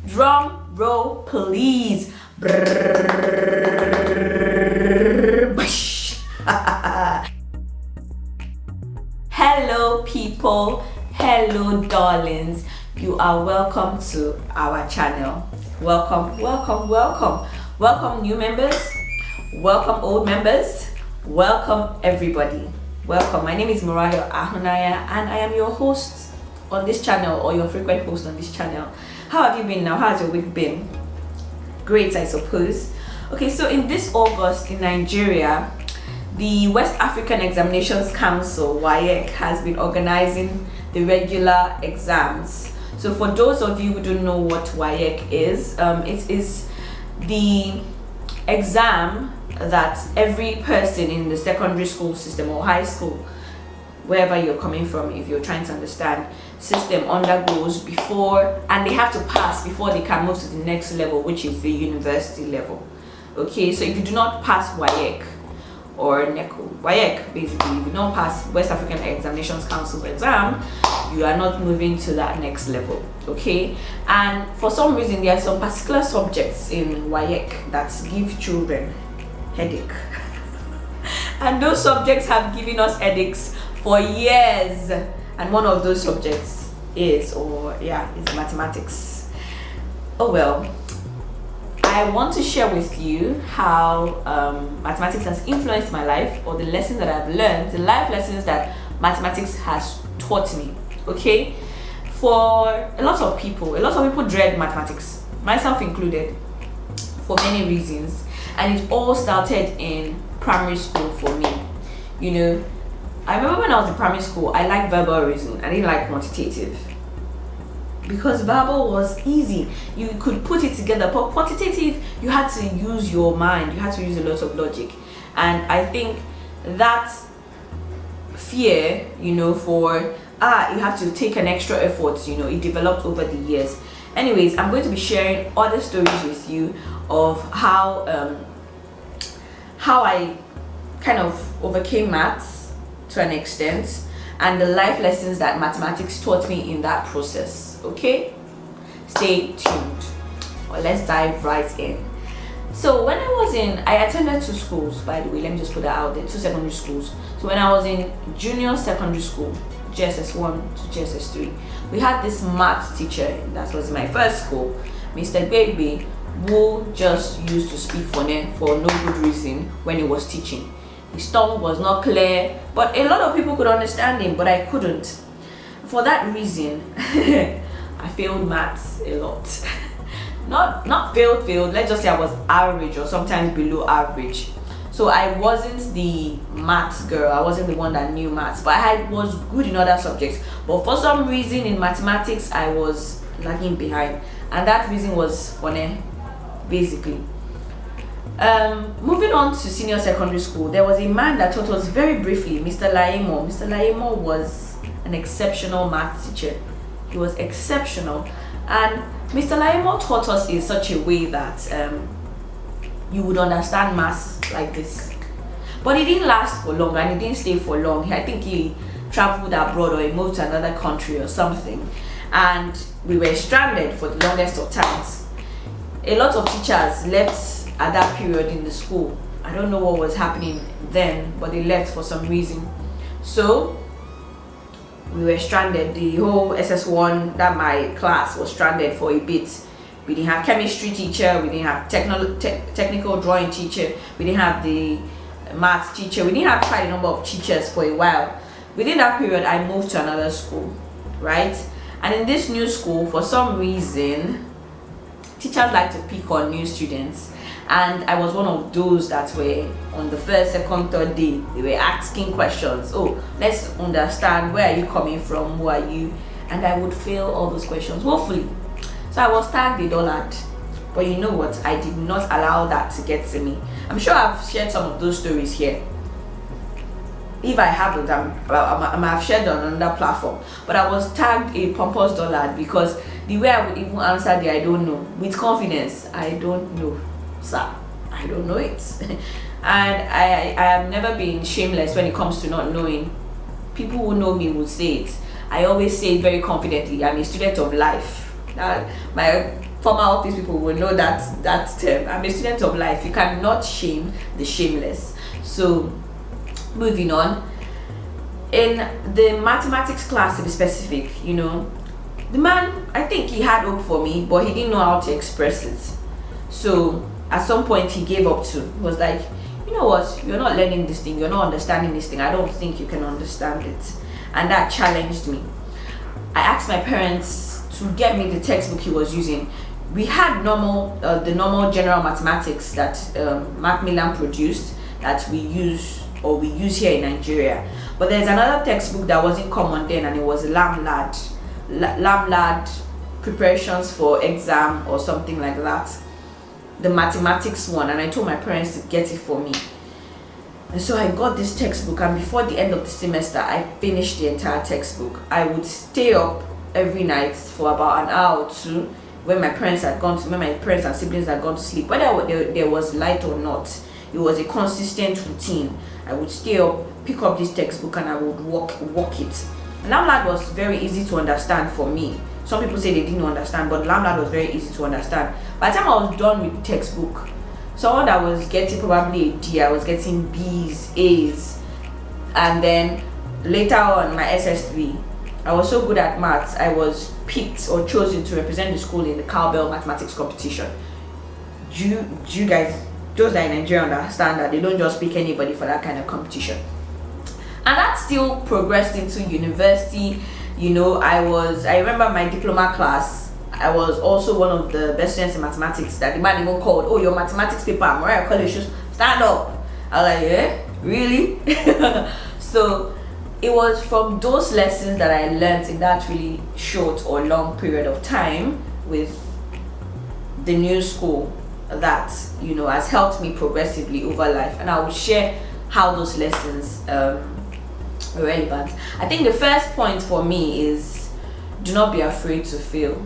Drum roll, please. Hello, people. Hello, darlings. You are welcome to our channel. Welcome, welcome, welcome. Welcome, new members. Welcome, old members. Welcome, everybody. Welcome. My name is Mariah Ahunaya, and I am your host on this channel, or your frequent host on this channel. How have you been now? How has your week been? Great, I suppose. Okay, so in this August in Nigeria, the West African Examinations Council, WAEC, has been organizing the regular exams. So for those of you who don't know what WAEC is, it is the exam that every person in the secondary school system or high school, wherever you're coming from, if you're trying to understand, system undergoes before, and they have to pass before they can move to the next level, which is the university level. Okay, so if you do not pass WAEC or NECO, WAEC basically, if you don't pass West African Examinations Council exam, you are not moving to that next level. Okay, and for some reason there are some particular subjects in WAEC that give children headache and those subjects have given us headaches for years, and one of those subjects is mathematics. Oh well, I want to share with you how mathematics has influenced my life, or the lessons that I've learned, the life lessons that mathematics has taught me. Okay, for a lot of people dread mathematics, myself included, for many reasons, and it all started in primary school for me. You know, I remember when I was in primary school, I liked verbal reasoning. I didn't like quantitative, because verbal was easy, you could put it together, but quantitative, you had to use your mind, you had to use a lot of logic. And I think that fear, you know, for you have to take an extra effort, you know, it developed over the years. Anyways, I'm going to be sharing other stories with you of how I kind of overcame maths to an extent, and the life lessons that mathematics taught me in that process. Okay, stay tuned, or let's dive right in. So when I attended two schools, by the way, let me just put that out there, two secondary schools. So when I was in junior secondary school, JSS 1 to JSS 3, we had this math teacher that was my first school, Mr. Baby, who just used to speak for no good reason when he was teaching. His tongue was not clear, but a lot of people could understand him, but I couldn't. For that reason, I failed maths a lot. not failed, let's just say I was average, or sometimes below average. So I wasn't the maths girl, I wasn't the one that knew maths, but I was good in other subjects. But for some reason in mathematics, I was lagging behind, and that reason was funny, basically. Moving on to senior secondary school, there was a man that taught us very briefly, Mr. Laimo. Mr. Laimo was an exceptional math teacher. He was exceptional, and Mr. Laimo taught us in such a way that you would understand maths like this. But he didn't last for long, and he didn't stay for long. I think he traveled abroad, or he moved to another country or something, and we were stranded for the longest of times. A lot of teachers left at that period in the school. I don't know what was happening then, but they left for some reason. So we were stranded. The whole SS1, that my class, was stranded for a bit. We didn't have chemistry teacher, we didn't have technical drawing teacher, we didn't have the math teacher, we didn't have quite a number of teachers for a while. Within that period, I moved to another school, right? And in this new school, for some reason, teachers like to pick on new students, and I was one of those that were on the first, second, third day, they were asking questions. Oh, let's understand, where are you coming from, who are you? And I would fail all those questions, hopefully. So I was tagged a $1, but you know what, I did not allow that to get to me. I'm sure I've shared some of those stories here. If I haven't, I've shared on another platform, but I was tagged a pompous $1 because the way I would even answer the I don't know with confidence, I don't know, sir, I don't know it. And I have never been shameless when it comes to not knowing. People who know me will say it. I always say it very confidently, I'm a student of life. My former office people will know that term. I'm a student of life. You cannot shame the shameless. So moving on, in the mathematics class to be specific, the man, I think he had hope for me, but he didn't know how to express it. So at some point he gave up too. He was like, you know what, you're not learning this thing, you're not understanding this thing, I don't think you can understand it. And that challenged me. I asked my parents to get me the textbook he was using. We had the normal general mathematics that Macmillan produced, that we use here in Nigeria. But there's another textbook that wasn't common then, and it was Lamlad preparations for exam or something like that, the mathematics one. And I told my parents to get it for me, and so I got this textbook, and before the end of the semester I finished the entire textbook. I would stay up every night for about an hour or two when my parents and siblings had gone to sleep, whether there was light or not. It was a consistent routine. I would stay up, pick up this textbook, and I would walk it. Lamlad was very easy to understand for me. Some people say they didn't understand, but Lamlad was very easy to understand. By the time I was done with the textbook, someone that was getting probably a D, I was getting B's, A's, and then later on my SS3, I was so good at maths, I was picked or chosen to represent the school in the cowbell mathematics competition. Do you guys, those that are in Nigeria, understand that they don't just pick anybody for that kind of competition? And that still progressed into university. I remember my diploma class, I was also one of the best students in mathematics that the man even called, "Oh, your mathematics paper, Mariah College should stand up." I was like, "Yeah, really?" So it was from those lessons that I learned in that really short or long period of time with the new school that has helped me progressively over life. And I will share how those lessons are relevant. I think the first point for me is, do not be afraid to fail.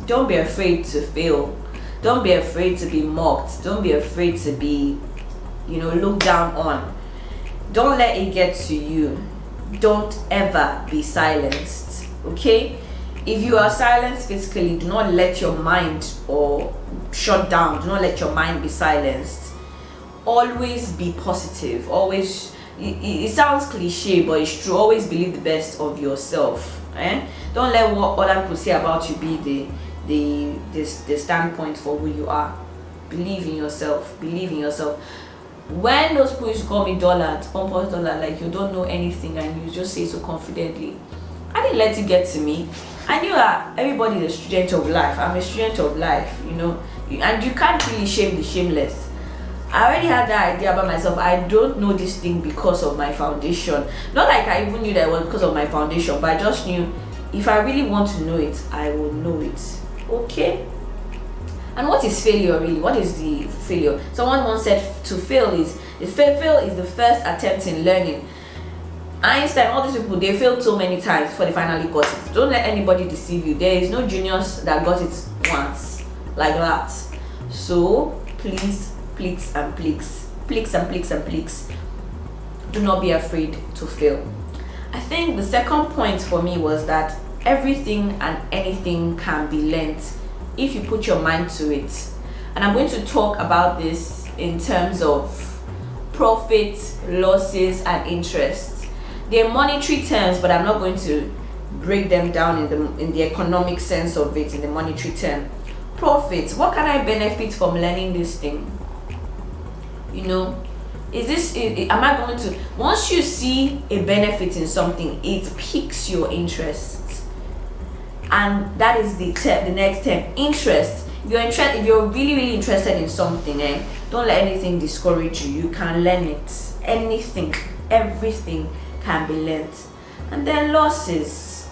Don't be afraid to fail. Don't be afraid to be mocked. Don't be afraid to be looked down on. Don't let it get to you. Don't ever be silenced. Okay, if you are silenced physically, do not let your mind or shut down. Do not let your mind be silenced. Always be positive. Always, it sounds cliche, but it's true. Always believe the best of yourself. Don't let what other people say about you be the standpoint for who you are. Believe in yourself. Believe in yourself. When those people used to call me pompous dollar, like you don't know anything and you just say so confidently, I didn't let it get to me. I knew that everybody is a student of life. I'm a student of life, and you can't really shame the shameless. I already had that idea about myself. I don't know this thing because of my foundation. Not like I even knew that it was because of my foundation, but I just knew if I really want to know it, I will know it. Okay? And what is failure really? What is the failure? Someone once said to fail is the first attempt in learning. Einstein, all these people, they failed so many times before they finally got it. Don't let anybody deceive you. There is no genius that got it once like that. So please, do not be afraid to fail. I think the second point for me was that everything and anything can be learnt if you put your mind to it. And I'm going to talk about this in terms of profits, losses, and interest. They're monetary terms, but I'm not going to break them down in the economic sense of it, in the monetary term. Profits, what can I benefit from learning this thing? Am I going to, once you see a benefit in something, it piques your interest. And that is the next term, interest. If you're really, really interested in something, don't let anything discourage you. You can learn it. Anything, everything can be learned. And then losses.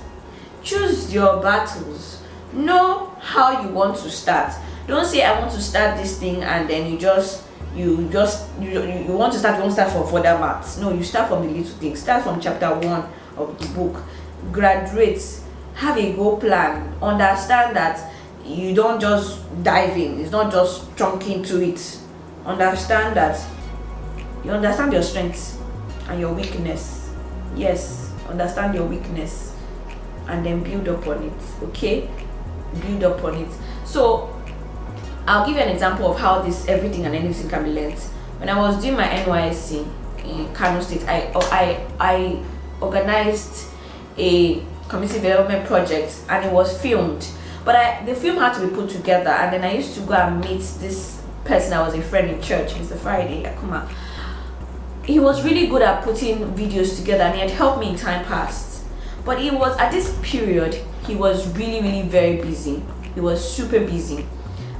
Choose your battles. Know how you want to start. Don't say I want to start this thing and then you want to start from further maths. No, you start from the little things. Start from chapter 1 of the book. Graduate. Have a goal plan. Understand that you don't just dive in. It's not just chunk into it. Understand that you understand your strengths and your weakness. Yes, understand your weakness and then build upon it. Okay, build upon it. So I'll give you an example of how this everything and anything can be learnt. When I was doing my NYSC in Kano State, I organized a community development project, and it was filmed. But the film had to be put together, and then I used to go and meet this person. I was a friend in church, Mr. Friday Akuma. He was really good at putting videos together, and he had helped me in time past. But he was, at this period, he was really very busy. He was super busy.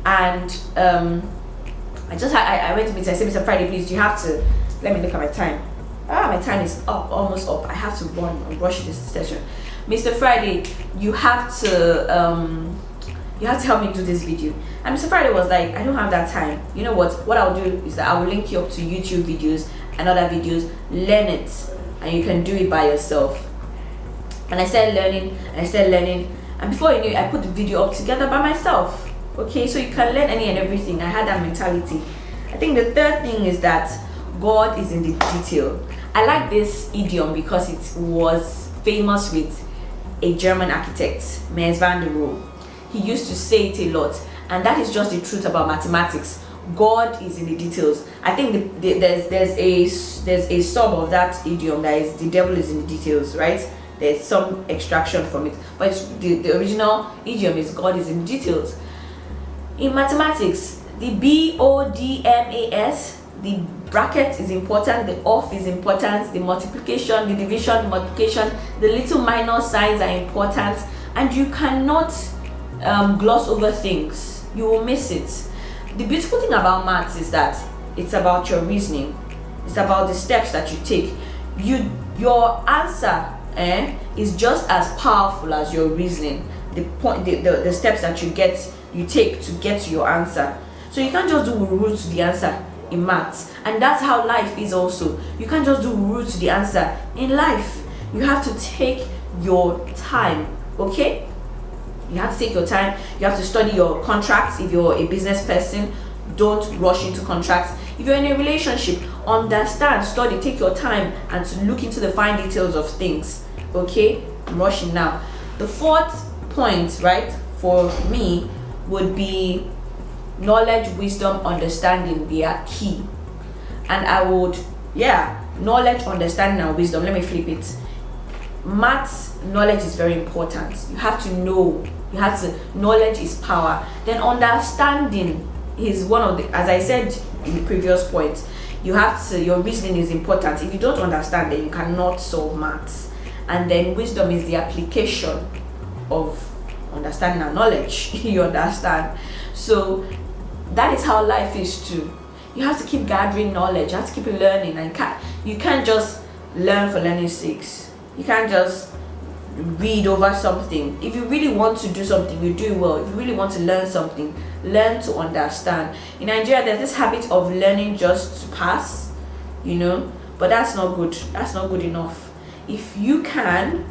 And I went to meet him. I said, Mr. Friday, please, you have to let me look at my time. My time is up, almost up. I have to run and rush this session. Mr. Friday, you have to help me do this video. And Mr. Friday was like, I don't have that time. You know what I'll do is that I will link you up to YouTube videos and other videos. Learn it, and you can do it by yourself. And I started learning, and before you knew it, I put the video up together by myself. Okay, so you can learn any and everything. I had that mentality. I think the third thing is that God is in the detail. I like this idiom because it was famous with a German architect, Mies van der Rohe. He used to say it a lot, and that is just the truth about mathematics. God is in the details. I think there's a sub of that idiom that is the devil is in the details, right? There's some extraction from it, but the original idiom is God is in the details. In mathematics, the BODMAS, the bracket is important, the off is important, the multiplication, the division, the multiplication, the little minor signs are important, and you cannot gloss over things. You will miss it. The beautiful thing about maths is that it's about your reasoning. It's about the steps that you take. Your answer is just as powerful as your reasoning. The steps that you take to get to your answer. So you can't just do root to the answer in maths, and that's how life is also. You can't just do root to the answer in life. You have to take your time. Okay, you have to take your time. You have to study your contracts. If you're a business person, don't rush into contracts. If you're in a relationship, understand, study, take your time, and to look into the fine details of things. Okay, I'm rushing now. The fourth point, right, for me would be knowledge, wisdom, understanding. They are key. And I would, knowledge, understanding, and wisdom. Let me flip it. Maths, knowledge is very important. You have to know. Knowledge is power. Then understanding is one of the, as I said in the previous point, your reasoning is important. If you don't understand, then you cannot solve maths. And then wisdom is the application of understanding and knowledge. You understand? So that is how life is too. You have to keep gathering knowledge. You have to keep learning, and you can't just learn for learning's sake. You can't just read over something. If you really want to do something, you do it well. If you really want to learn something, learn to understand. In Nigeria, there's this habit of learning just to pass, but that's not good. That's not good enough. If you can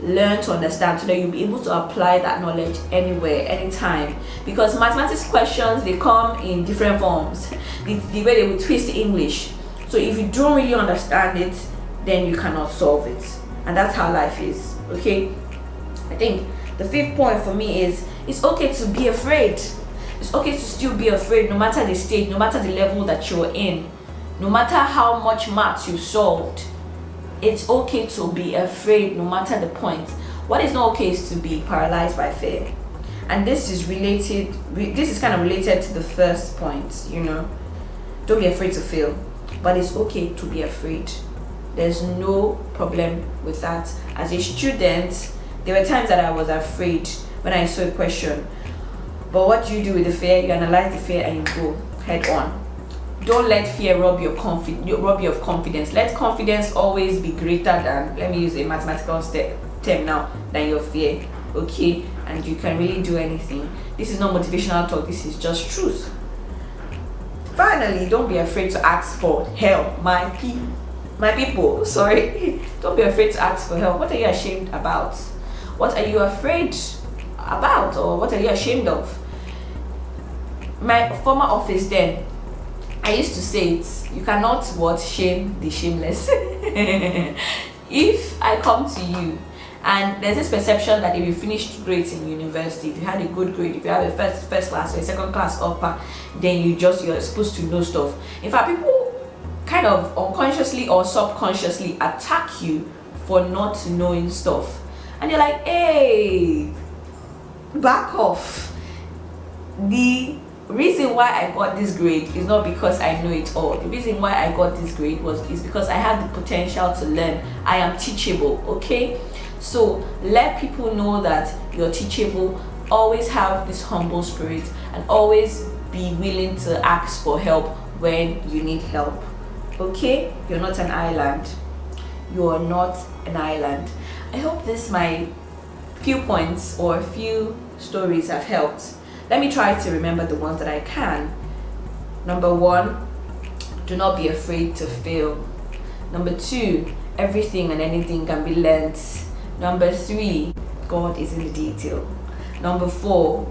learn to understand, so that you'll be able to apply that knowledge anywhere, anytime, because mathematics questions, they come in different forms, the way they will twist English. So if you don't really understand it, then you cannot solve it, and that's how life is. Okay, I think the fifth point for me is it's okay to be afraid. It's okay to still be afraid, no matter the stage, no matter the level that you're in, no matter how much maths you've solved. It's okay to be afraid, no matter the point. What is not okay is to be paralyzed by fear. And this is kind of related to the first point, Don't be afraid to fail, but it's okay to be afraid. There's no problem with that. As a student, there were times that I was afraid when I saw a question. But what do you do with the fear? You analyze the fear and you go head on. Don't let fear rob you of confidence. Let confidence always be greater than, let me use a mathematical term now, than your fear. Okay, and you can really do anything. This is not motivational talk. This is just truth. Finally, don't be afraid to ask for help, my people. Sorry, don't be afraid to ask for help. What are you ashamed about? What are you afraid about, or what are you ashamed of? My former office then, I used to say it, you cannot shame the shameless. If I come to you And there's this perception that if you finished grades in university, if you had a good grade, if you have a first class or a second class upper, then you're supposed to know stuff. In fact, people kind of unconsciously or subconsciously attack you for not knowing stuff, and you're like, hey, back off. The reason why I got this grade is not because I know it all. The reason why I got this grade is because I have the potential to learn. I am teachable. Okay, so let people know that you're teachable. Always have this humble spirit and always be willing to ask for help when you need help. Okay, you're not an island. You are not an island. I hope my few points or few stories have helped. Let me try to remember the ones that I can. Number 1, do not be afraid to fail. Number 2, everything and anything can be learnt. Number 3, God is in the detail. Number 4,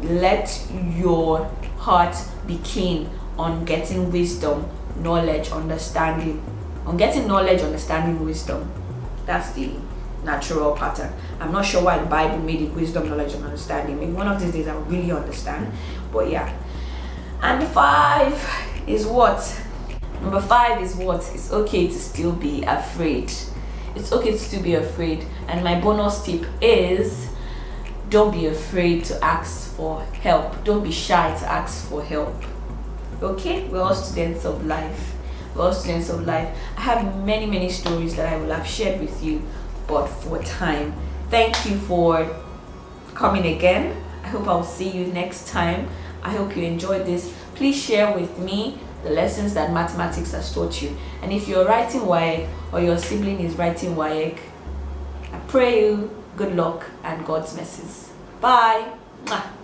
let your heart be keen on getting wisdom, knowledge, understanding. On getting knowledge, understanding, wisdom. That's the natural pattern. I'm not sure why the Bible made it wisdom, knowledge, and understanding. Maybe one of these days I'll really understand. But yeah. And 5 is what? Number 5 is what? It's okay to still be afraid. It's okay to still be afraid. And my bonus tip is, don't be afraid to ask for help. Don't be shy to ask for help. Okay? We're all students of life. We're all students of life. I have many stories that I will have shared with you, but for time. Thank you for coming again. I hope I'll see you next time. I hope you enjoyed this. Please share with me the lessons that mathematics has taught you. And if you're writing WAEC or your sibling is writing WAEC, I pray you good luck and God's mercies. Bye. Mwah.